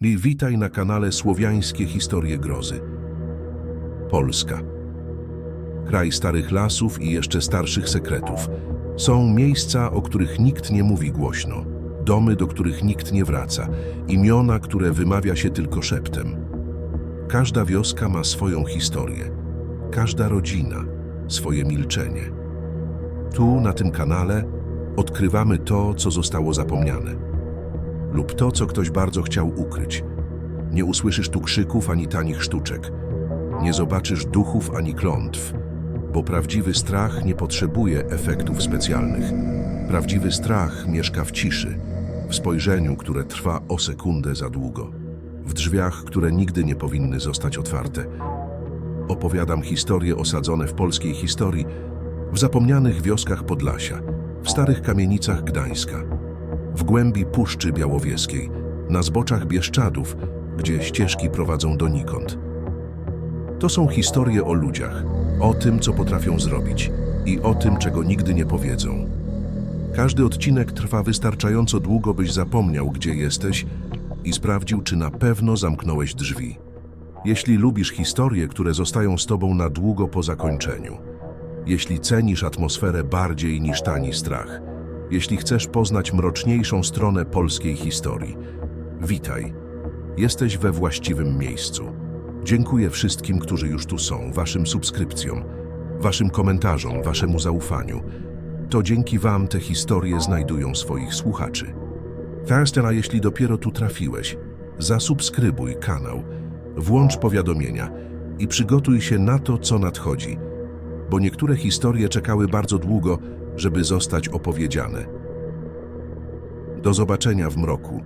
Witaj na kanale Słowiańskie Historie Grozy. Polska. Kraj starych lasów i jeszcze starszych sekretów. Są miejsca, o których nikt nie mówi głośno. Domy, do których nikt nie wraca. Imiona, które wymawia się tylko szeptem. Każda wioska ma swoją historię. Każda rodzina swoje milczenie. Tu, na tym kanale, odkrywamy to, co zostało zapomniane. Lub to, co ktoś bardzo chciał ukryć. Nie usłyszysz tu krzyków ani tanich sztuczek. Nie zobaczysz duchów ani klątw, bo prawdziwy strach nie potrzebuje efektów specjalnych. Prawdziwy strach mieszka w ciszy, w spojrzeniu, które trwa o sekundę za długo, w drzwiach, które nigdy nie powinny zostać otwarte. Opowiadam historie osadzone w polskiej historii, w zapomnianych wioskach Podlasia, w starych kamienicach Gdańska, w głębi Puszczy Białowieskiej, na zboczach Bieszczadów, gdzie ścieżki prowadzą donikąd. To są historie o ludziach, o tym, co potrafią zrobić i o tym, czego nigdy nie powiedzą. Każdy odcinek trwa wystarczająco długo, byś zapomniał, gdzie jesteś i sprawdził, czy na pewno zamknąłeś drzwi. Jeśli lubisz historie, które zostają z tobą na długo po zakończeniu, jeśli cenisz atmosferę bardziej niż tani strach, jeśli chcesz poznać mroczniejszą stronę polskiej historii, witaj. Jesteś we właściwym miejscu. Dziękuję wszystkim, którzy już tu są, waszym subskrypcjom, waszym komentarzom, waszemu zaufaniu. To dzięki wam te historie znajdują swoich słuchaczy. A jeśli dopiero tu trafiłeś, zasubskrybuj kanał, włącz powiadomienia i przygotuj się na to, co nadchodzi, bo niektóre historie czekały bardzo długo, żeby zostać opowiedziane. Do zobaczenia w mroku.